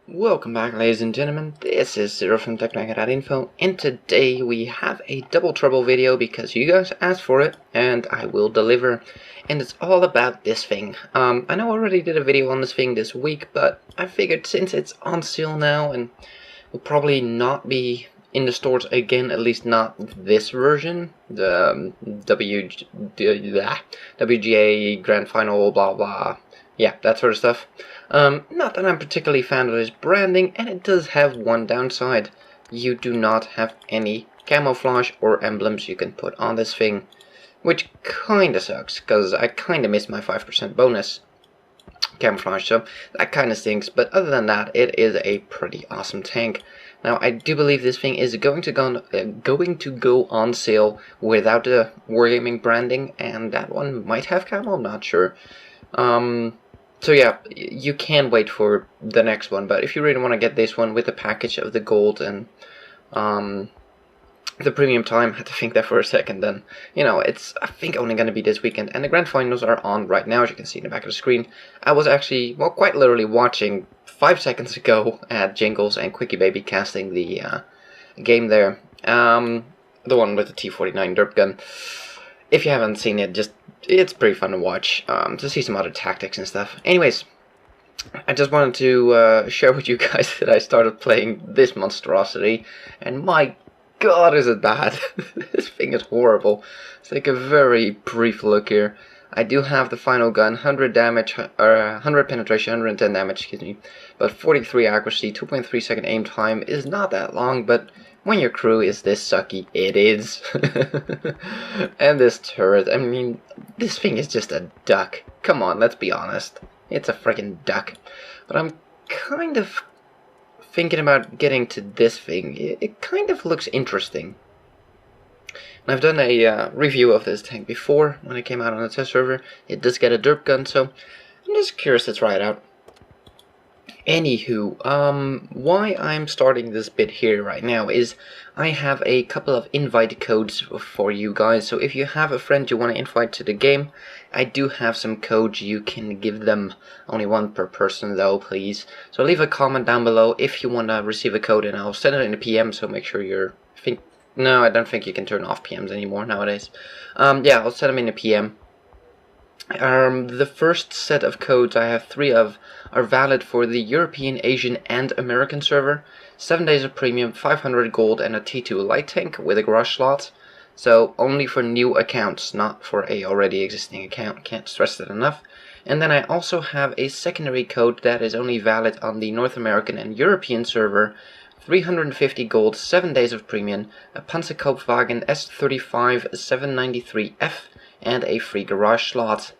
Welcome back, ladies and gentlemen. This is Zero from TechDragon.info, and today we have a double trouble video because you guys asked for it, and I will deliver. And it's all about this thing. I know I already did a video on this thing this week, but I figured since it's on sale now and will probably not be in the stores again, at least not this version, the WGA Grand Final, blah blah. Yeah, that sort of stuff. Not that I'm particularly fan of this branding, and it does have one downside. You do not have any camouflage or emblems you can put on this thing, which kinda sucks, because I kinda miss my 5% bonus camouflage, so that kinda stinks. But other than that, it is a pretty awesome tank. Now, I do believe this thing is going to go on sale without the Wargaming branding, and that one might have camo, I'm not sure. So yeah, you can wait for the next one, but if you really want to get this one with the package of the gold and the premium time, I had to think there for a second, then, you know, it's, I think, only going to be this weekend, and the grand finals are on right now, as you can see in the back of the screen. I was actually, well, quite literally watching 5 seconds ago at Jingles and Quickie Baby casting the game there, the one with the T49 derp gun. If you haven't seen it, it's pretty fun to watch, to see some other tactics and stuff. Anyways, I just wanted to share with you guys that I started playing this monstrosity, and my god is it bad. This thing is horrible. Let's take a very brief look here. I do have the final gun, 100 damage, 100 penetration, 110 damage, excuse me, but 43 accuracy, 2.3 second aim time is not that long, but when your crew is this sucky, it is. And this turret, I mean, this thing is just a duck. Come on, let's be honest. It's a freaking duck. But I'm kind of thinking about getting to this thing. It kind of looks interesting. And I've done a review of this tank before, when it came out on the test server. It does get a derp gun, so I'm just curious to try it out. Anywho, why I'm starting this bit here right now is I have a couple of invite codes for you guys. So if you have a friend you want to invite to the game, I do have some codes you can give them. Only one per person though, please. So leave a comment down below if you want to receive a code, and I'll send it in a PM, so make sure you're... No, I don't think you can turn off PMs anymore nowadays. Yeah, I'll send them in a PM. The first set of codes, I have 3 of, are valid for the European, Asian, and American server. 7 days of premium, 500 gold, and a T2 light tank with a garage slot. So only for new accounts, not for a already existing account. Can't stress that enough. And then I also have a secondary code that is only valid on the North American and European server. 350 gold, 7 days of premium, a Pz.Kpfw S35 793F, and a free garage slot.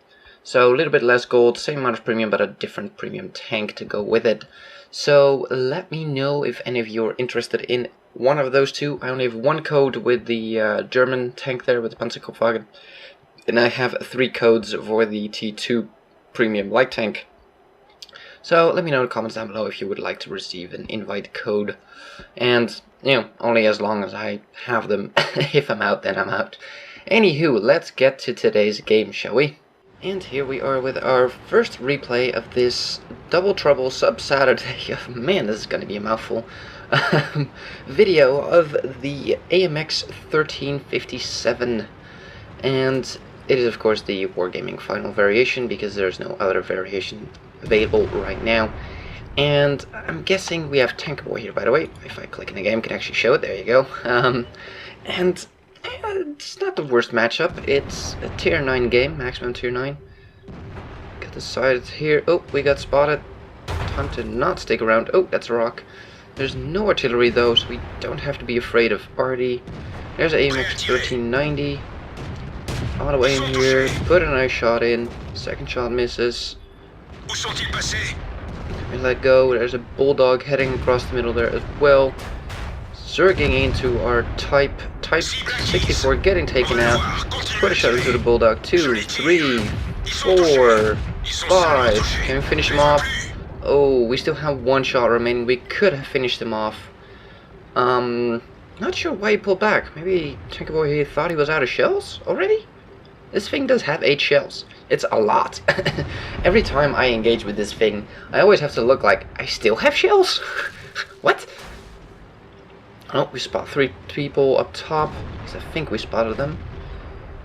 So a little bit less gold, same amount of premium, but a different premium tank to go with it. So let me know if any of you are interested in one of those two. I only have one code with the German tank there, with the Pz.Kpfw, and I have 3 codes for the T2 premium light tank. So let me know in the comments down below if you would like to receive an invite code. And, you know, only as long as I have them. If I'm out, then I'm out. Anywho, let's get to today's game, shall we? And here we are with our first replay of this Double Trouble Sub-Saturday. Man, this is going to be a mouthful. Video of the AMX 1357. And it is, of course, the Wargaming Final variation, because there's no other variation available right now. And I'm guessing we have Tank Boy here, by the way. If I click in the game, I can actually show it. There you go. And it's not the worst matchup. It's a tier 9 game, maximum tier 9. Got the sides here. Oh, we got spotted. Time to not stick around. Oh, that's a rock. There's no artillery though, so we don't have to be afraid of arty. There's an AMX 1390. Auto aim here. Put a nice shot in. Second shot misses. We let go. There's a bulldog heading across the middle there as well. Zerging into our Type 64, getting taken out. Put a shot into the bulldog. 2, 3, 4, 5. Can we finish him off? Oh, we still have 1 shot remaining. We could have finished him off. Not sure why he pulled back. Maybe Tank Boy thought he was out of shells already? This thing does have 8 shells. It's a lot. Every time I engage with this thing, I always have to look like, I still have shells? What? Oh, we spot 3 people up top. I think we spotted them.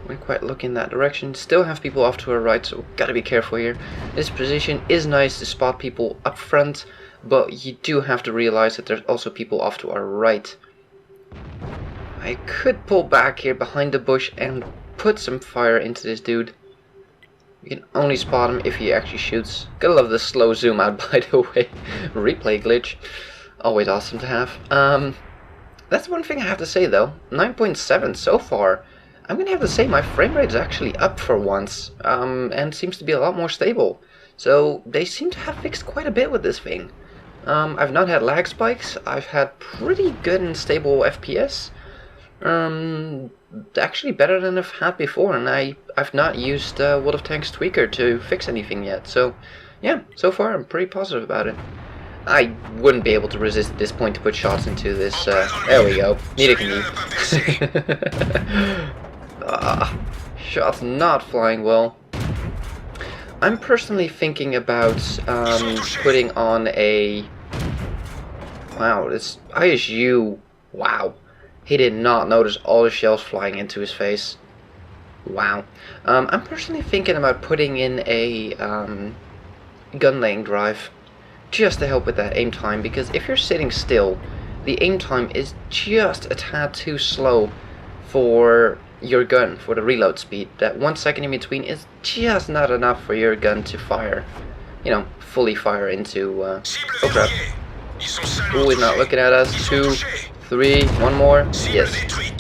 We're quite looking in that direction. Still have people off to our right, so gotta be careful here. This position is nice to spot people up front, but you do have to realize that there's also people off to our right. I could pull back here behind the bush and put some fire into this dude. You can only spot him if he actually shoots. Gotta love the slow zoom out, by the way. Replay glitch. Always awesome to have. That's one thing I have to say though. 9.7 so far. I'm gonna have to say my frame rate is actually up for once. And seems to be a lot more stable. So they seem to have fixed quite a bit with this thing. I've not had lag spikes. I've had pretty good and stable FPS. Actually better than I've had before, and I've not used World of Tanks Tweaker to fix anything yet. So yeah, so far I'm pretty positive about it. I wouldn't be able to resist at this point to put shots into this. There we go. Neither can you. Shots not flying well. I'm personally thinking about putting on a... Wow, this ISU... Wow. He did not notice all the shells flying into his face. Wow. I'm personally thinking about putting in a gun laying drive. Just to help with that aim time, because if you're sitting still, the aim time is just a tad too slow for your gun, for the reload speed. That 1 second in between is just not enough for your gun to fire, you know, fully fire into, oh crap. Ooh, he's not looking at us. 2, 3, one more. Yes.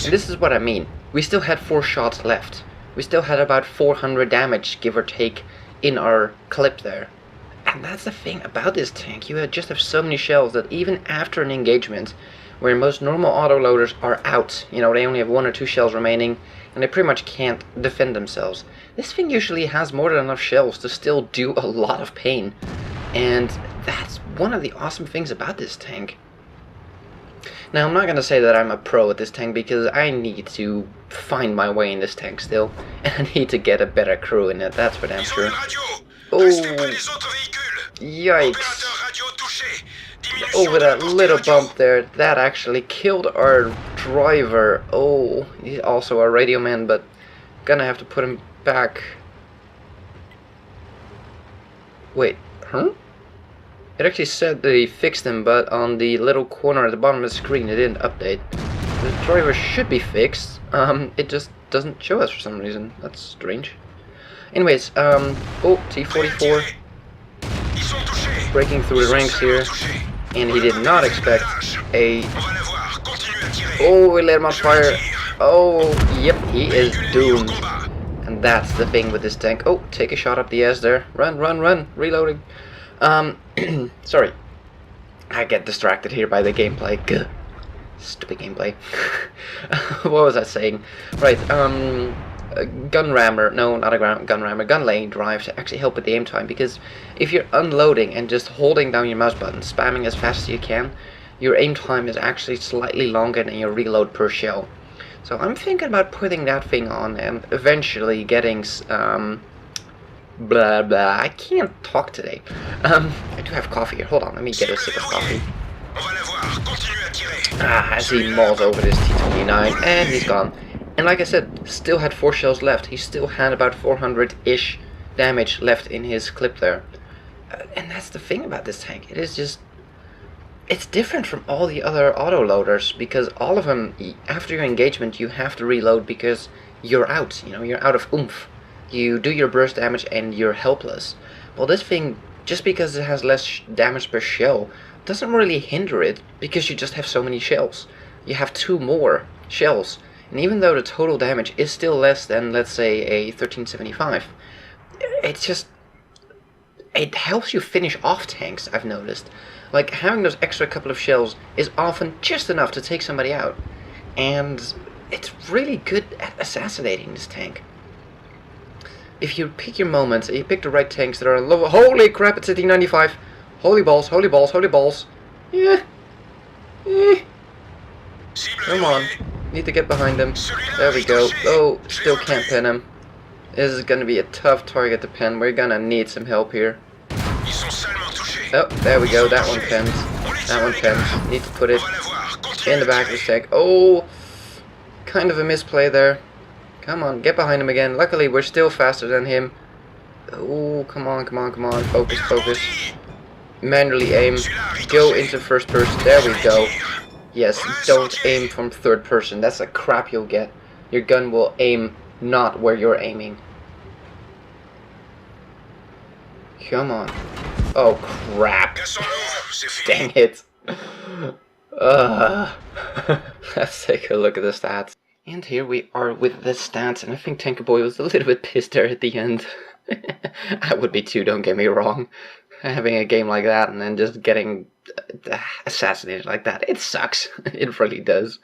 And this is what I mean. We still had 4 shots left. We still had about 400 damage, give or take, in our clip there. And that's the thing about this tank. You just have so many shells that even after an engagement, where most normal autoloaders are out, you know, they only have 1 or 2 shells remaining, and they pretty much can't defend themselves. This thing usually has more than enough shells to still do a lot of pain. And that's one of the awesome things about this tank. Now, I'm not going to say that I'm a pro at this tank, because I need to find my way in this tank still. And I need to get a better crew in it, that's for damn sure. Oh, yikes. Over that little bump there, that actually killed our driver. Oh, he's also a radio man, but gonna have to put him back. Wait, huh? It actually said that he fixed him, but on the little corner at the bottom of the screen it didn't update. The driver should be fixed, it just doesn't show us for some reason. That's strange. Anyways, oh, T-44 breaking through the ranks here, and he did not expect a... Oh, we let him on fire. Oh, yep, he is doomed. And that's the thing with this tank. Oh, take a shot up the ass there. Run, run, run, reloading. Sorry. I get distracted here by the gameplay. Gah. Stupid gameplay. What was I saying? Right, gun rammer, no, not a gun rammer, gun laying drive to actually help with the aim time, because if you're unloading and just holding down your mouse button, spamming as fast as you can, your aim time is actually slightly longer than your reload per shell. So I'm thinking about putting that thing on and eventually getting blah blah. I can't talk today. I do have coffee here. Hold on, let me get a sip of coffee. As he mauls over this T-29, and he's gone. And like I said, still had 4 shells left. He still had about 400-ish damage left in his clip there. And that's the thing about this tank. It is just... It's different from all the other autoloaders, because all of them, after your engagement, you have to reload because you're out. You know, you're out of oomph. You do your burst damage and you're helpless. Well, this thing, just because it has less damage per shell, doesn't really hinder it, because you just have so many shells. You have 2 more shells. And even though the total damage is still less than, let's say, a 1375, it's just... It helps you finish off tanks, I've noticed. Like, having those extra couple of shells is often just enough to take somebody out. And it's really good at assassinating this tank. If you pick your moments, and you pick the right tanks that are low... Holy crap, it's at T95! Holy balls, holy balls, holy balls! Yeah. Come on. Need to get behind him. There we go. Oh, still can't pin him. This is gonna be a tough target to pen. We're gonna need some help here. Oh, there we go. That one pens. That one pens. Need to put it in the back of his tank. Oh, kind of a misplay there. Come on, get behind him again. Luckily, we're still faster than him. Oh, come on, come on, come on. Focus, focus. Manually aim. Go into first person. There we go. Yes, don't aim from third person. That's a crap you'll get. Your gun will aim not where you're aiming. Come on. Oh, crap. Dang it. Let's take a look at the stats. And here we are with the stats, and I think Tanker Boy was a little bit pissed there at the end. I would be too, don't get me wrong. Having a game like that and then just getting assassinated like that, it sucks. It really does.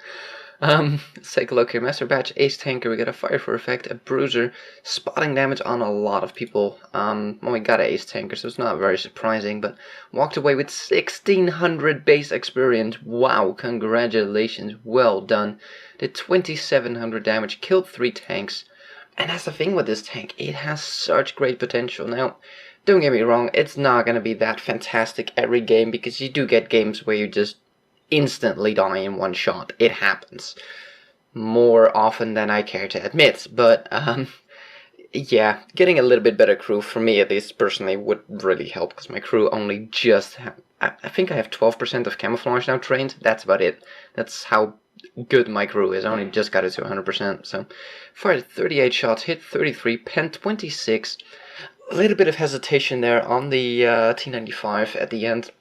Let's take a look here. Master Batch, Ace Tanker, we got a Fire for Effect, a Bruiser, spotting damage on a lot of people. Well, we got an Ace Tanker, so it's not very surprising, but walked away with 1600 base experience. Wow, congratulations, well done. Did 2700 damage, killed 3 tanks. And that's the thing with this tank, it has such great potential. Now, don't get me wrong, it's not going to be that fantastic every game, because you do get games where you just instantly die in one shot. It happens more often than I care to admit, but yeah, getting a little bit better crew, for me at least personally, would really help, because my crew only just I think I have 12% of camouflage now trained. That's about it. That's how good my crew is. I only just got it to 100%. So fired 38 shots, hit 33, pen 26. A little bit of hesitation there on the T95 at the end.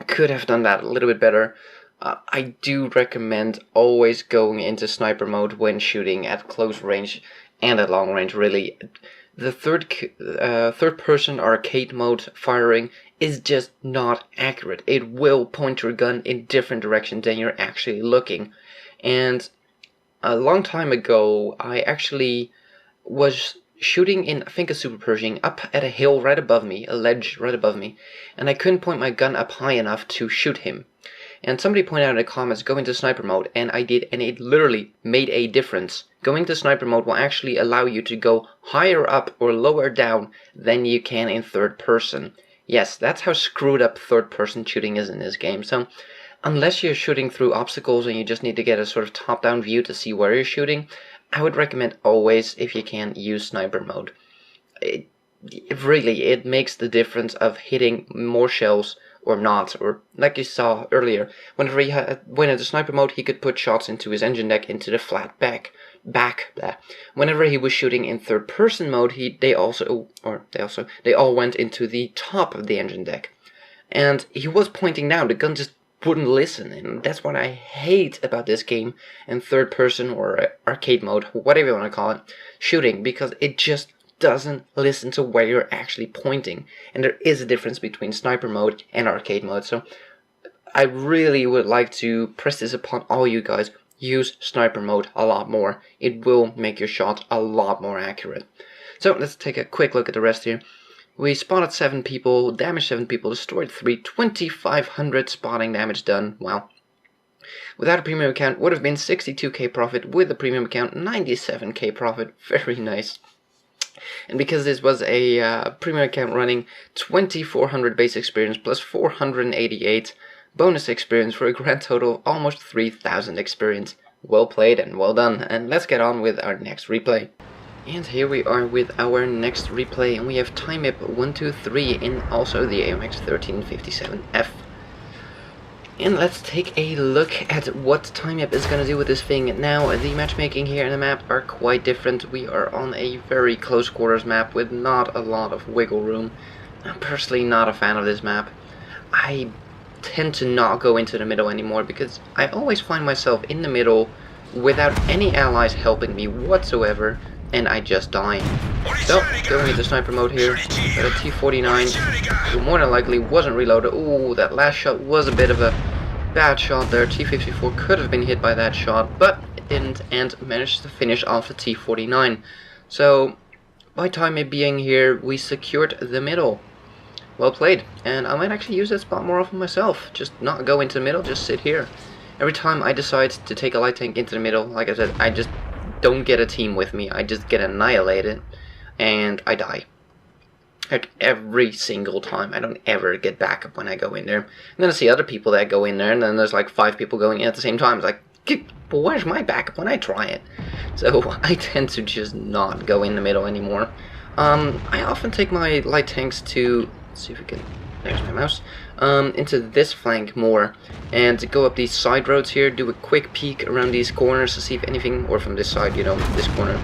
Could have done that a little bit better. I do recommend always going into sniper mode when shooting at close range and at long range, really. The third person arcade mode firing is just not accurate. It will point your gun in different directions than you're actually looking. And a long time ago, I actually was shooting in, I think, a Super Pershing up at a hill right above me, a ledge right above me, and I couldn't point my gun up high enough to shoot him. And somebody pointed out in the comments, go into sniper mode, and I did, and it literally made a difference. Going to sniper mode will actually allow you to go higher up or lower down than you can in third person. Yes, that's how screwed up third person shooting is in this game. So unless you're shooting through obstacles and you just need to get a sort of top-down view to see where you're shooting, I would recommend always, if you can, use sniper mode. It makes the difference of hitting more shells or not, or like you saw earlier, whenever he went into sniper mode, he could put shots into his engine deck, into the flat back. Whenever he was shooting in third person mode, they all went into the top of the engine deck, and he was pointing down. The gun just wouldn't listen, and that's what I hate about this game in third person or arcade mode, whatever you want to call it, shooting, because it just doesn't listen to where you're actually pointing. And there is a difference between sniper mode and arcade mode, so I really would like to press this upon all you guys. Use sniper mode a lot more. It will make your shot a lot more accurate. So let's take a quick look at the rest here. We spotted 7 people, damaged 7 people, destroyed 3, 2,500 spotting damage done. Wow. Without a premium account, would have been 62k profit. With a premium account, 97k profit. Very nice. And because this was a premium account running, 2,400 base experience plus 488 bonus experience for a grand total of almost 3,000 experience. Well played and well done. And let's get on with our next replay. And here we are with our next replay, and we have TimeIp 123 in also the AMX 1357F. And let's take a look at what TimeIp is going to do with this thing. Now, the matchmaking here in the map are quite different. We are on a very close quarters map with not a lot of wiggle room. I'm personally not a fan of this map. I tend to not go into the middle anymore, because I always find myself in the middle without any allies helping me whatsoever, and I just die. So, going into sniper mode here, got a T49, who more than likely wasn't reloaded. Ooh, that last shot was a bit of a bad shot there. T54 could have been hit by that shot, but it didn't, and managed to finish off the T49. So, by time it being here, we secured the middle. Well played, and I might actually use that spot more often myself. Just not go into the middle, just sit here. Every time I decide to take a light tank into the middle, like I said, I just don't get a team with me. I just get annihilated, and I die. Like every single time. I don't ever get backup when I go in there. And then I see other people that go in there, and then there's like 5 people going in at the same time. It's like, but where's my backup when I try it? So I tend to just not go in the middle anymore. I often take my light tanks to, let's see if we can, there's my mouse, into this flank more, and to go up these side roads here, do a quick peek around these corners to see if anything, or from this side, you know, this corner,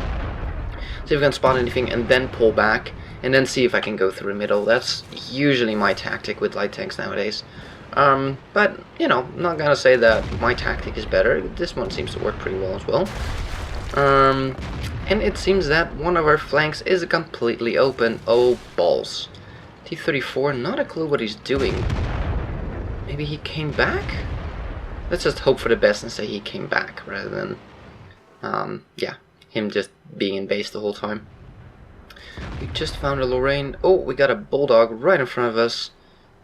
see if I can spot anything, and then pull back, and then see if I can go through the middle. That's usually my tactic with light tanks nowadays. But, you know, I'm not gonna say that my tactic is better. This one seems to work pretty well as well. And it seems that one of our flanks is completely open. Oh, balls. T-34, not a clue what he's doing. Maybe he came back? Let's just hope for the best and say he came back, rather than, yeah, him just being in base the whole time. We just found a Lorraine. Oh, we got a Bulldog right in front of us.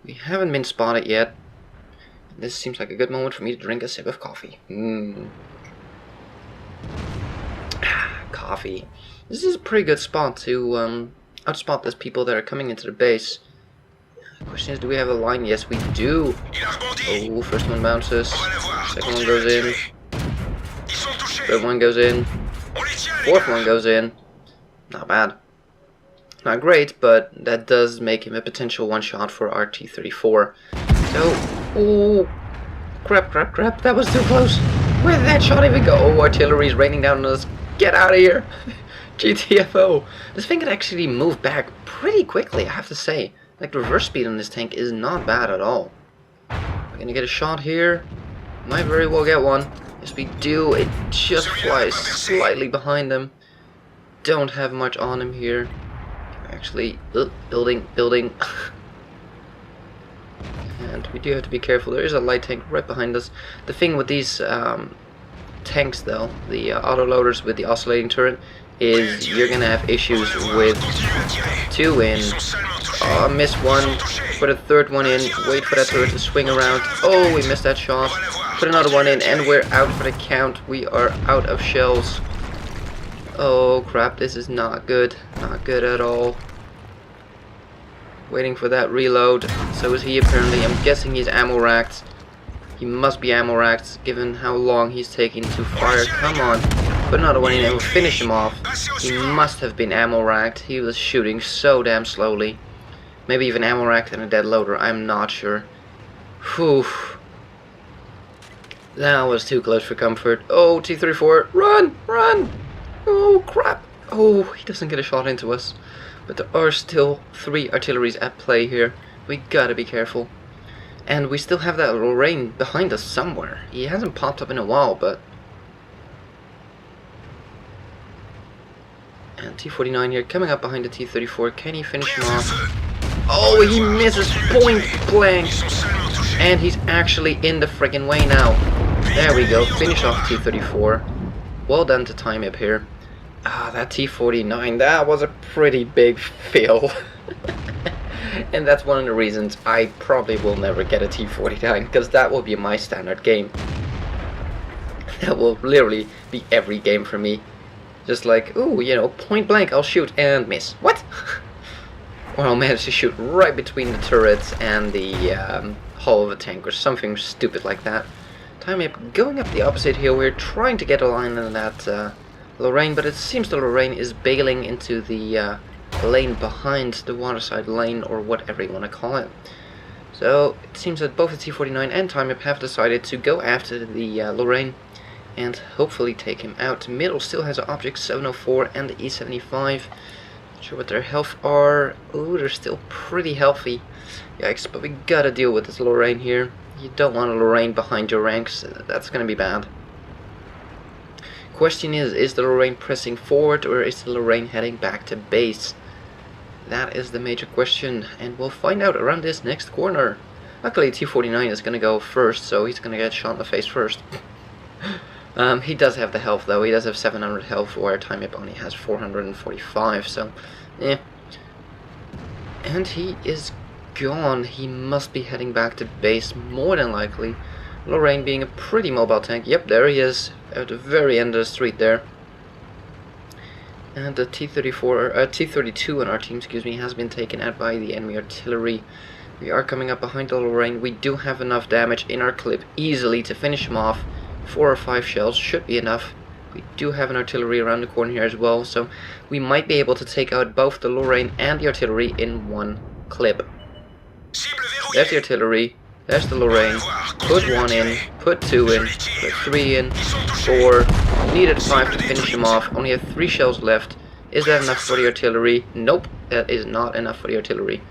We haven't been spotted yet. This seems like a good moment for me to drink a sip of coffee. Coffee. This is a pretty good spot to outspot those people that are coming into the base. The question is, do we have a line? Yes, we do. Oh, first one bounces. Second one goes in. Third one goes in. Fourth one goes in. Not bad. Not great, but that does make him a potential one-shot for our T-34. So, oh, crap, that was too close. Where did that shot even go? Oh, artillery's raining down on us. Get out of here. GTFO. This thing could actually move back pretty quickly, I have to say. Like, the reverse speed on this tank is not bad at all. We're gonna get a shot here. Might very well get one. Yes, we do. It just flies slightly behind him. Don't have much on him here. Actually, building. And we do have to be careful. There is a light tank right behind us. The thing with these tanks, though, the autoloaders with the oscillating turret, is you're gonna have issues with 2 in. Oh, miss one. Put a third one in. Wait for that turret to swing around. Oh, we missed that shot. Put another one in, and we're out for the count. We are out of shells. Oh crap, this is not good. Not good at all. Waiting for that reload. So is he apparently. I'm guessing he's ammo racked. He must be ammo racked given how long he's taking to fire. Come on. Put another one in and we'll finish him off. He must have been ammo racked. He was shooting so damn slowly. Maybe even ammo racked and a dead loader. I'm not sure. Whew. That was too close for comfort. Oh, T-34. Run! Run! Oh crap! Oh, he doesn't get a shot into us. But there are still 3 artilleries at play here. We gotta be careful. And we still have that Lorraine behind us somewhere. He hasn't popped up in a while, but... And T-49 here coming up behind the T-34. Can he finish him off? Oh, he misses point blank! And he's actually in the friggin' way now. There we go. Finish off T-34. Well done to time up here. Ah, that T-49, that was a pretty big fail. And that's one of the reasons I probably will never get a T-49, because that will be my standard game. That will literally be every game for me. Just like, ooh, you know, point blank, I'll shoot and miss. What? Or I'll manage to shoot right between the turrets and the hull of a tank, or something stupid like that. Time up, going up the opposite hill, we're trying to get a line in that Lorraine, but it seems the Lorraine is bailing into the lane behind the waterside lane, or whatever you want to call it. So it seems that both the T-49 and Time Up have decided to go after the Lorraine and hopefully take him out. Middle still has an Object 704 and the E-75. Not sure what their health are. Ooh, they're still pretty healthy. Yikes, but we gotta deal with this Lorraine here. You don't want a Lorraine behind your ranks. That's gonna be bad. Question is the Lorraine pressing forward, or is the Lorraine heading back to base? That is the major question, and we'll find out around this next corner. Luckily T-49 is gonna go first, so he's gonna get shot in the face first. He does have the health though. He does have 700 health, where Time Up only has 445, so yeah. And he is gone. He must be heading back to base, more than likely. Lorraine being a pretty mobile tank. Yep, there he is, at the very end of the street there. And the T32 on our team, excuse me, has been taken out by the enemy artillery. We are coming up behind the Lorraine. We do have enough damage in our clip easily to finish him off. 4 or 5 shells should be enough. We do have an artillery around the corner here as well, so we might be able to take out both the Lorraine and the artillery in one clip. There's the artillery, there's the Lorraine. Put 1 in, put 2 in, put 3 in, 4. Needed 5 to finish him off. Only have 3 shells left. Is that enough for the artillery? Nope, that is not enough for the artillery.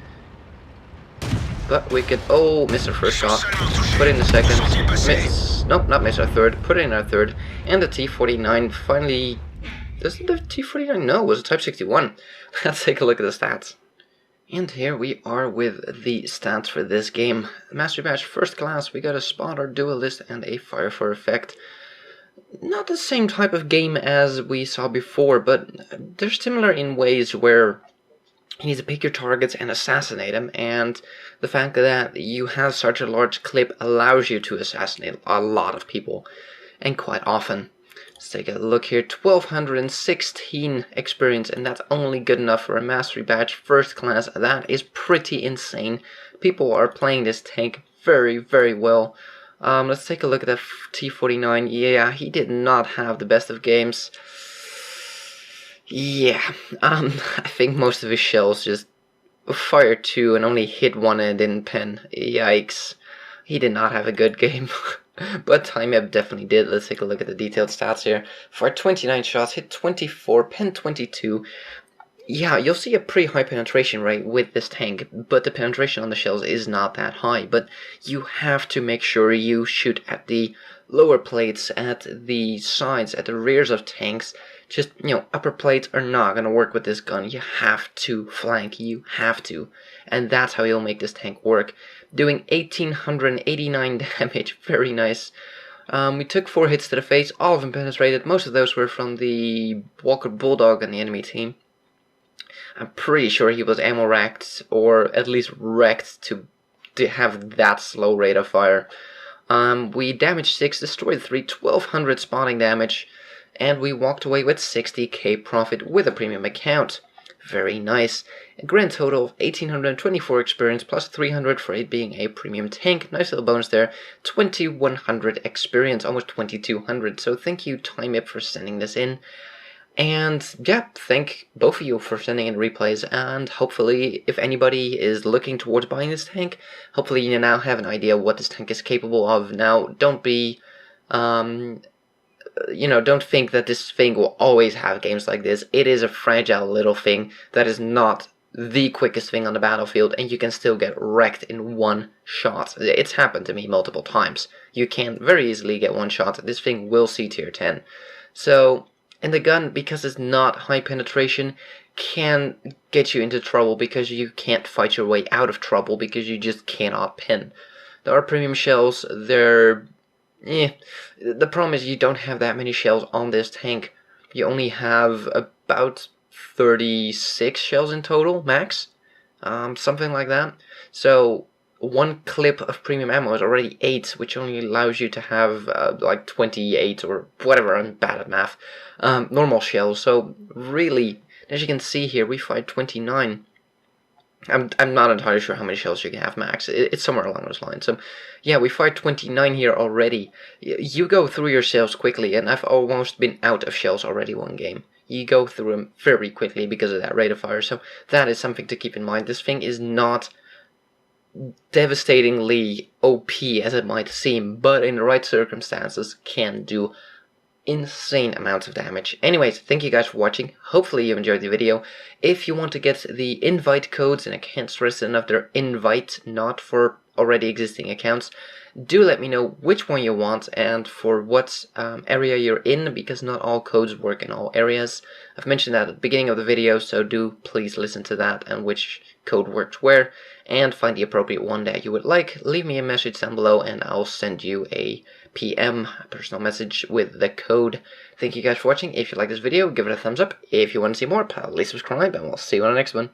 But we could, oh, miss our first shot. Put in the second. Miss. Nope, not miss our third. Put in our third. And the T49 finally... Doesn't the T49? No, it was a Type 61. Let's take a look at the stats. And here we are with the stats for this game. Mastery Badge First Class, we got a Spotter, Duelist, and a Fire for Effect. Not the same type of game as we saw before, but they're similar in ways where you need to pick your targets and assassinate them, and the fact that you have such a large clip allows you to assassinate a lot of people, and quite often. Let's take a look here. 1216 experience, and that's only good enough for a Mastery Badge First Class. That is pretty insane. People are playing this tank very, very well. Let's take a look at that T49. Yeah, he did not have the best of games. Yeah, I think most of his shells just fired 2 and only hit 1 and didn't pen. Yikes. He did not have a good game. But TechDragon definitely did. Let's take a look at the detailed stats here. Fired 29 shots, hit 24, pen 22. Yeah, you'll see a pretty high penetration rate with this tank, but the penetration on the shells is not that high. But you have to make sure you shoot at the lower plates, at the sides, at the rears of tanks. Just, you know, upper plates are not going to work with this gun. You have to flank, you have to. And that's how you'll make this tank work. Doing 1889 damage, very nice. We took 4 hits to the face, all of them penetrated. Most of those were from the Walker Bulldog on the enemy team. I'm pretty sure he was ammo racked, or at least wrecked to have that slow rate of fire. We damaged 6, destroyed 3, 1200 spotting damage. And we walked away with 60k profit with a premium account. Very nice. A grand total of 1824 experience plus 300 for it being a premium tank. Nice little bonus there. 2100 experience, almost 2200. So thank you TechDragon for sending this in. And yeah, thank both of you for sending in replays. And hopefully, if anybody is looking towards buying this tank, hopefully you now have an idea what this tank is capable of. Now, don't be... you know, don't think that this thing will always have games like this. It is a fragile little thing that is not the quickest thing on the battlefield, and you can still get wrecked in one shot. It's happened to me multiple times. You can very easily get one shot. This thing will see tier 10. So, and the gun, because it's not high penetration, can get you into trouble because you can't fight your way out of trouble because you just cannot pin. There are premium shells, they're... The problem is you don't have that many shells on this tank. You only have about 36 shells in total, max. Something like that. So one clip of premium ammo is already 8, which only allows you to have like 28 or whatever. I'm bad at math. Normal shells. So really, as you can see here, we fired 29. I'm not entirely sure how many shells you can have max. It's somewhere along those lines. So, yeah, we fired 29 here already. You go through your shells quickly, and I've almost been out of shells already one game. You go through them very quickly because of that rate of fire. So that is something to keep in mind. This thing is not devastatingly OP as it might seem, but in the right circumstances can do insane amounts of damage. Anyways, thank you guys for watching. Hopefully you enjoyed the video. If you want to get the invite codes, and I can't stress enough, they're invite, not for already existing accounts, do let me know which one you want and for what area you're in, because not all codes work in all areas. I've mentioned that at the beginning of the video, so do please listen to that and which code works where, and find the appropriate one that you would like. Leave me a message down below and I'll send you a PM, a personal message with the code. Thank you guys for watching. If you like this video, give it a thumbs up. If you want to see more, please subscribe, and we'll see you on the next one.